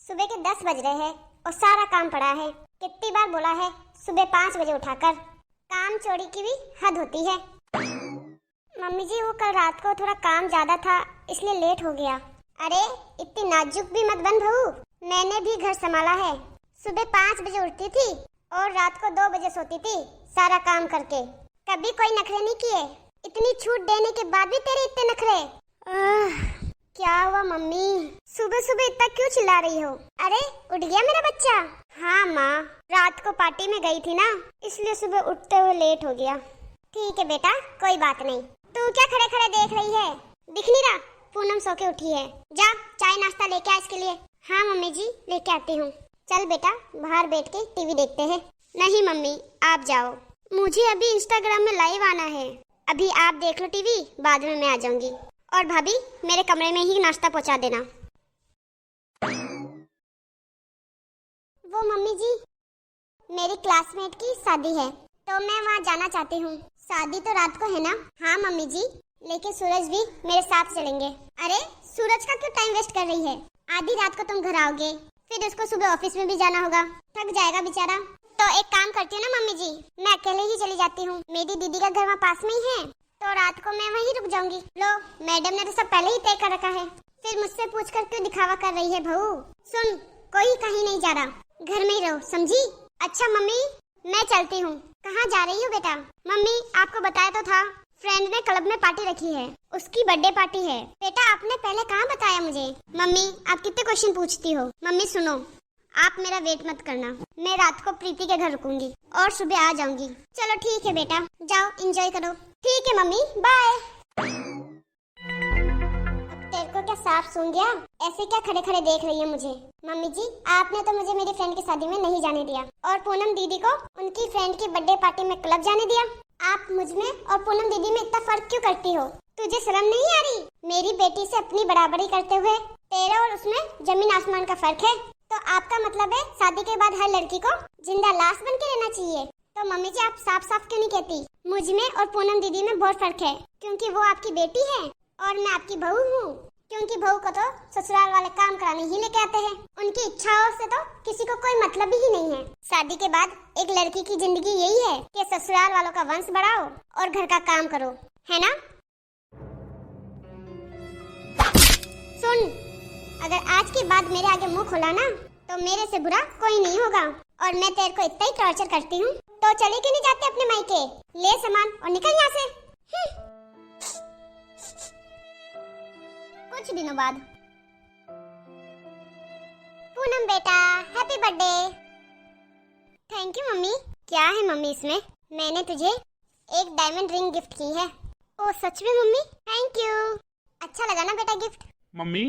सुबह के 10 बज रहे हैं और सारा काम पड़ा है। कितनी बार बोला है सुबह 5 बजे उठाकर। काम चोरी की भी हद होती है। मम्मी जी वो कल रात को थोड़ा काम ज्यादा था इसलिए लेट हो गया। अरे इतनी नाजुक भी मत बन बहू, मैंने भी घर संभाला है। सुबह 5 बजे उठती थी और रात को 2 बजे सोती थी सारा काम करके। कभी कोई नखरे नहीं किए। इतनी छूट देने के बाद भी तेरे इतने नखरे। क्या हुआ मम्मी, सुबह सुबह इतना क्यों चिल्ला रही हो? अरे उठ गया मेरा बच्चा? हाँ माँ, रात को पार्टी में गई थी ना इसलिए सुबह उठते हुए लेट हो गया। ठीक है बेटा, कोई बात नहीं। तू क्या खड़े खड़े देख रही है? दिख नहीं रहा पूनम सो के उठी है। जा चाय नाश्ता लेके आ इसके लिए। हाँ मम्मी जी लेके आती हूँ। चल बेटा बाहर बैठ के टीवी देखते हैं। नहीं मम्मी आप जाओ, मुझे अभी इंस्टाग्राम में लाइव आना है। अभी आप देख लो टीवी, बाद में मैं आ जाऊंगी। और भाभी मेरे कमरे में ही नाश्ता पहुंचा देना। वो मम्मी जी मेरी क्लासमेट की शादी है तो मैं वहाँ जाना चाहती हूँ। शादी तो रात को है ना? हाँ मम्मी जी, लेकिन सूरज भी मेरे साथ चलेंगे। अरे सूरज का क्यों टाइम वेस्ट कर रही है? आधी रात को तुम घर आओगे, फिर उसको सुबह ऑफिस में भी जाना होगा, थक जाएगा बेचारा। तो एक काम करती हूँ ना मम्मी जी, मैं अकेले ही चली जाती हूँ। मेरी दीदी का घर वहाँ पास में ही है तो रात को मैं वहीं रुक जाऊंगी। लो मैडम ने तो सब पहले ही तय कर रखा है, फिर मुझसे पूछकर क्यों दिखावा कर रही है बहू? सुन, कोई कहीं नहीं जा रहा, घर में ही रहो, समझी? अच्छा मम्मी मैं चलती हूँ। कहाँ जा रही हो बेटा? मम्मी आपको बताया तो था, फ्रेंड ने क्लब में पार्टी रखी है, उसकी बर्थडे पार्टी है। बेटा आपने पहले कहाँ बताया मुझे? मम्मी आप कितने क्वेश्चन पूछती हो? मम्मी सुनो, आप मेरा वेट मत करना, मैं रात को प्रीति के घर रुकूंगी और सुबह आ जाऊंगी। चलो ठीक है बेटा, जाओ एंजॉय करो। ठीक है मम्मी बाय। तेरे को क्या साफ सूंघ गया? ऐसे क्या खड़े खड़े देख रही है मुझे? मम्मी जी आपने तो मुझे मेरी फ्रेंड की शादी में नहीं जाने दिया और पूनम दीदी को उनकी फ्रेंड की बर्थडे पार्टी में क्लब जाने दिया। आप मुझ में और पूनम दीदी में इतना फर्क क्यों करती हो? तुझे शर्म नहीं आ रही? मेरी बेटी से अपनी बराबरी करते हुए तेरा और उसमें जमीन आसमान का फर्क है। तो आपका मतलब है शादी के बाद हर लड़की को जिंदा लाश बन के रहना चाहिए? तो मम्मी जी आप साफ साफ क्यों नहीं कहती? मुझ में और पूनम दीदी में बहुत फर्क है, क्योंकि वो आपकी बेटी है और मैं आपकी बहू हूँ। क्योंकि बहू को तो ससुराल वाले काम कराने ही लेके आते हैं, उनकी इच्छाओं से तो किसी को कोई मतलब ही नहीं है। शादी के बाद एक लड़की की जिंदगी यही है कि ससुराल वालों का वंश बढ़ाओ और घर का काम करो, है ना? सुन, अगर आज के बाद मेरे आगे मुंह खोला ना तो मेरे से बुरा कोई नहीं होगा। और मैं तेरे को इतना ही टॉर्चर करती हूँ तो चले क्यों नहीं जाते अपने मायके? ले सामान और निकल यहाँ से। कुछ दिनों बाद, पूनम बेटा happy birthday. Thank you mummy. क्या है मम्मी इसमें? मैंने तुझे एक डायमंड रिंग गिफ्ट की है। ओ सच में मम्मी? Thank you. अच्छा लगा ना बेटा गिफ्ट? मम्मी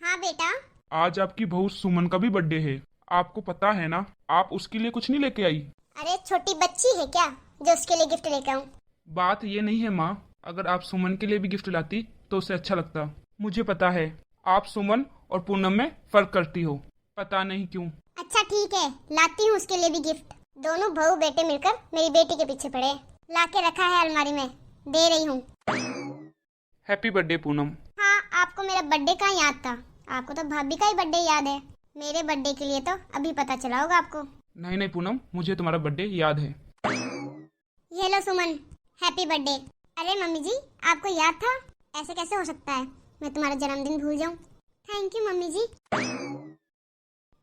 हाँ बेटा। आज आपकी बहू सुमन का भी बर्थडे है, आपको पता है ना? आप उसके लिए कुछ नहीं लेके आई? अरे छोटी बच्ची है क्या जो उसके लिए गिफ्ट लेकर आऊं? बात ये नहीं है माँ, अगर आप सुमन के लिए भी गिफ्ट लाती तो उसे अच्छा लगता। मुझे पता है आप सुमन और पूनम में फर्क करती हो, पता नहीं क्यों। अच्छा ठीक है, लाती हूँ उसके लिए भी गिफ्ट। दोनों बहू बेटे मिलकर मेरी बेटी के पीछे पड़े, लाके रखा है अलमारी में, दे रही हूँ। Happy birthday Poonam. हाँ आपको मेरा बर्थडे का याद था? आपको तो भाभी का ही बर्थडे याद है, मेरे बर्थडे के लिए तो अभी पता चला होगा आपको। नहीं नहीं पूनम, मुझे तुम्हारा बर्थडे याद है। ये लो सुमन, हैप्पी बर्थडे। अरे मम्मी जी आपको याद था? ऐसे कैसे हो सकता है, मैं तुम्हारा जन्मदिन भूल जाऊं? थैंक यू मम्मी जी।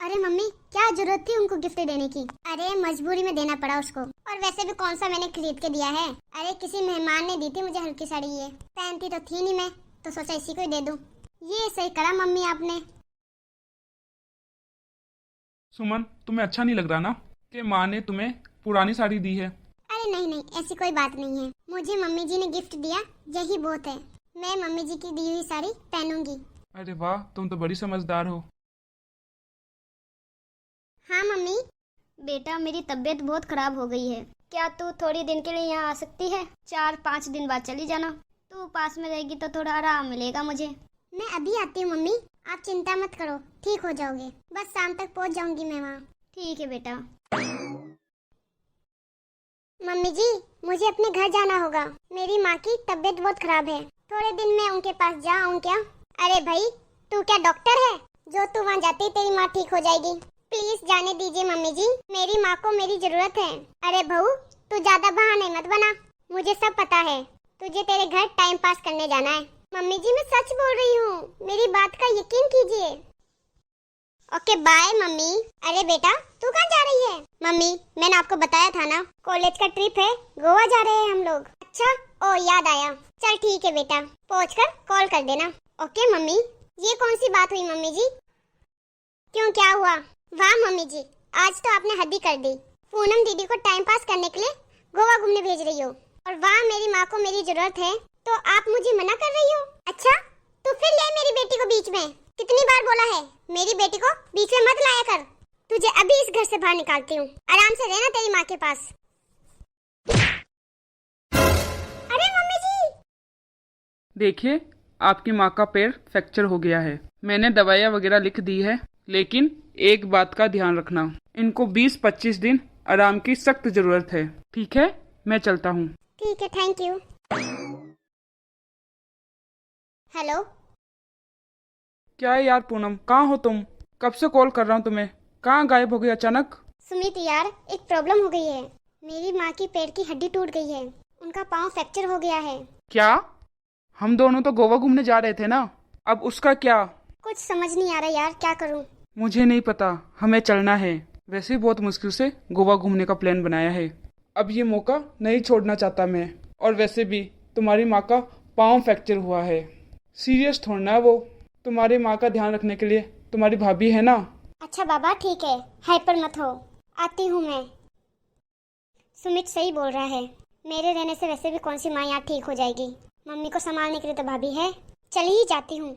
अरे मम्मी क्या जरूरत थी उनको गिफ्ट देने की? अरे मजबूरी में देना पड़ा उसको, और वैसे भी कौन सा मैंने खरीद के दिया है। अरे किसी मेहमान ने दी थी मुझे हल्की साड़ी, ये पहनती तो थी नहीं मैं, तो सोचा इसी को ही दे दूं। ये सही करा मम्मी आपने। सुमन तुम्हें अच्छा नहीं लग रहा ना कि माँ ने तुम्हें पुरानी साड़ी दी है? अरे नहीं नहीं ऐसी कोई बात नहीं है, मुझे मम्मी जी ने गिफ्ट दिया यही बहुत है। मैं मम्मी जी की दी हुई साड़ी पहनूंगी। अरे वाह, तुम तो बड़ी समझदार हो। हाँ मम्मी। बेटा मेरी तबीयत बहुत खराब हो गई है, क्या तू थोड़ी दिन के लिए यहाँ आ सकती है? 4-5 दिन बाद चली जाना, तू पास में रहेगी तो थोड़ा आराम मिलेगा मुझे। मैं अभी आती हूँ मम्मी, आप चिंता मत करो, ठीक हो जाओगे, बस शाम तक पहुँच जाऊंगी मैं वहाँ। ठीक है बेटा। मम्मी जी मुझे अपने घर जाना होगा, मेरी माँ की तबीयत बहुत खराब है, थोड़े दिन में उनके पास जा आऊँ क्या? अरे भाई तू क्या डॉक्टर है? जो तू वहाँ जाती तेरी माँ ठीक हो जाएगी। प्लीज जाने दीजिए मम्मी जी, मेरी माँ को मेरी जरूरत है। अरे बहू तू ज्यादा बहाने मत बना, मुझे सब पता है। तुझे तेरे घर टाइम पास करने जाना है। मम्मी जी मैं सच बोल रही हूँ, मेरी बात का यकीन कीजिए। Okay bye mummy. अरे बेटा तू कहाँ जा रही है? मम्मी मैंने आपको बताया था ना, कॉलेज का ट्रिप है, गोवा जा रहे हैं हम लोग। अच्छा ओ याद आया, चल ठीक है बेटा, पहुंचकर कॉल कर देना। Okay mummy. ये कौन सी बात हुई मम्मी जी? क्यों क्या हुआ? वाह मम्मी जी आज तो आपने हद ही कर दी। पूनम दीदी को टाइम पास करने के लिए गोवा घूमने भेज रही हो, और वहाँ मेरी माँ को मेरी जरूरत है तो आप मुझे मना कर रही हो। अच्छा तो फिर ले मेरी बेटी को बीच में। कितनी बार बोला है मेरी बेटी को बीच में मत लाया कर। तुझे अभी इस घर से बाहर निकालती हूँ, आराम से रहना तेरी माँ के पास। अरे मम्मी जी। देखिए आपकी माँ का पैर फ्रैक्चर हो गया है। मैंने दवाइयाँ वगैरह लिख दी है, लेकिन एक बात का ध्यान रखना, इनको 20-25 दिन आराम की सख्त जरूरत है। ठीक है मैं चलता हूँ। ठीक है थैंक यू। हेलो। क्या है यार पूनम, कहाँ हो तुम? कब से कॉल कर रहा हूँ तुम्हें, कहाँ गायब हो गई अचानक? सुमित यार एक प्रॉब्लम हो गई है, मेरी माँ की पैर की हड्डी टूट गई है, उनका पाँव फ्रैक्चर हो गया है। क्या? हम दोनों तो गोवा घूमने जा रहे थे ना, अब उसका क्या? कुछ समझ नहीं आ रहा यार, क्या करूँ? मुझे नहीं पता, हमें चलना है। वैसे ही बहुत मुश्किल से गोवा घूमने का प्लान बनाया है, अब ये मौका नहीं छोड़ना चाहता मैं। और वैसे भी तुम्हारी माँ का पाँव फ्रैक्चर हुआ है, सीरियस थोड़ा है वो। तुम्हारी माँ का ध्यान रखने के लिए तुम्हारी भाभी है ना। अच्छा बाबा ठीक है, हाइपर मत हो, आती हूँ मैं। सुमित सही बोल रहा है, मेरे रहने से वैसे भी कौन सी माँ यहाँ ठीक हो जाएगी, मम्मी को संभालने के लिए तो भाभी है। चली ही जाती हूँ।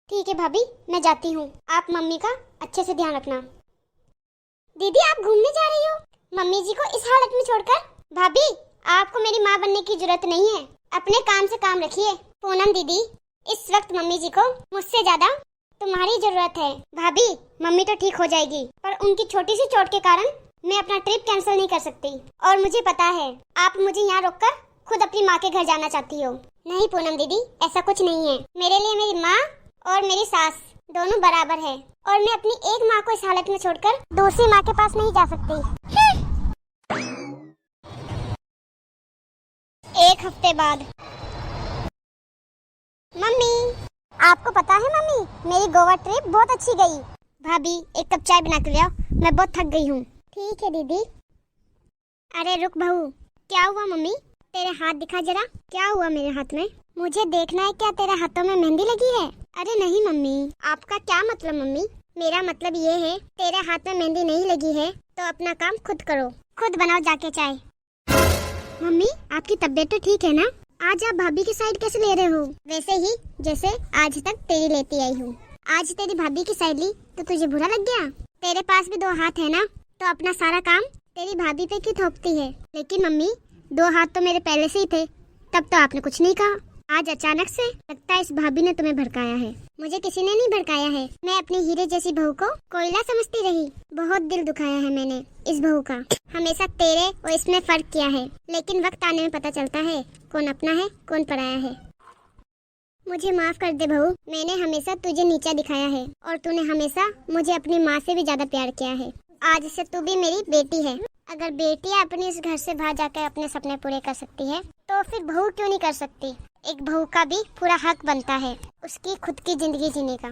ठीक है भाभी मैं जाती हूँ, आप मम्मी का अच्छे से ध्यान रखना। दीदी आप घूमने जा रही हो मम्मी जी को इस हालत में छोड़कर? भाभी आपको मेरी माँ बनने की जरूरत नहीं है, अपने काम से काम रखिए। पूनम दीदी इस वक्त मम्मी जी को मुझसे ज्यादा तुम्हारी जरूरत है। भाभी मम्मी तो ठीक हो जाएगी, पर उनकी छोटी सी चोट के कारण मैं अपना ट्रिप कैंसिल नहीं कर सकती। और मुझे पता है आप मुझे यहाँ रोककर खुद अपनी माँ के घर जाना चाहती हो। नहीं पूनम दीदी ऐसा कुछ नहीं है, मेरे लिए मेरी माँ और मेरी सास दोनों बराबर है, और मैं अपनी एक माँ को इस हालत में छोड़कर दूसरी माँ के पास नहीं जा सकती। एक हफ्ते बाद। मम्मी आपको पता है मम्मी मेरी गोवा ट्रिप बहुत अच्छी गई। भाभी एक कप चाय बना के ले आओ, मैं बहुत थक गई हूँ। ठीक है दीदी। अरे रुक बहू, क्या हुआ मम्मी? तेरे हाथ दिखा जरा, क्या हुआ मेरे हाथ में? मुझे देखना है क्या तेरे हाथों में मेहंदी लगी है? अरे नहीं मम्मी। आपका क्या मतलब मम्मी? मेरा मतलब ये है तेरे हाथ में मेहंदी नहीं लगी है तो अपना काम खुद करो, खुद बनाओ जाके चाय। मम्मी आपकी तबीयत तो ठीक है ना? आज आप भाभी की साइड कैसे ले रहे हो? वैसे ही जैसे आज तक तेरी लेती आई हूँ। आज तेरी भाभी की साइड ली तो तुझे बुरा लग गया? तेरे पास भी 2 हाथ है ना, तो अपना सारा काम तेरी भाभी पे क्यों थोपती है? लेकिन मम्मी 2 हाथ तो मेरे पहले से ही थे, तब तो आपने कुछ नहीं कहा। आज अचानक से लगता है इस भाभी ने तुम्हें भड़काया है। मुझे किसी ने नहीं भड़काया है, मैं अपनी हीरे जैसी बहू को कोयला समझती रही। बहुत दिल दुखाया है मैंने इस बहू का, हमेशा तेरे और इसमें फर्क किया है, लेकिन वक्त आने में पता चलता है कौन अपना है कौन पराया है। मुझे माफ कर दे बहू, मैंने हमेशा तुझे नीचा दिखाया है और तूने हमेशा मुझे अपनी माँ से भी ज्यादा प्यार किया है। आज से तू भी मेरी बेटी है। अगर बेटी अपने इस घर से बाहर जाकर अपने सपने पूरे कर सकती है तो फिर बहू क्यों नहीं कर सकती? एक बहू का भी पूरा हक बनता है उसकी खुद की जिंदगी जीने का।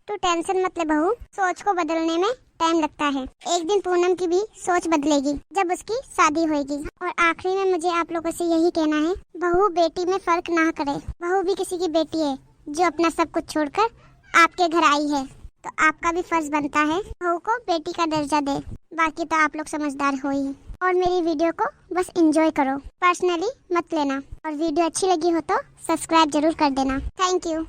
तू टेंशन मत ले बहू, सोच को बदलने में टाइम लगता है। एक दिन पूनम की भी सोच बदलेगी जब उसकी शादी होगी। और आखिरी में मुझे आप लोगों से यही कहना है, बहू बेटी में फर्क ना करे। बहू भी किसी की बेटी है जो अपना सब कुछ छोड़कर आपके घर आई है, तो आपका भी फर्ज बनता है बहू को बेटी का दर्जा दे। बाकी तो आप लोग समझदार हो ही। और मेरी वीडियो को बस एंजॉय करो, पर्सनली मत लेना। और वीडियो अच्छी लगी हो तो सब्सक्राइब जरूर कर देना। Thank you.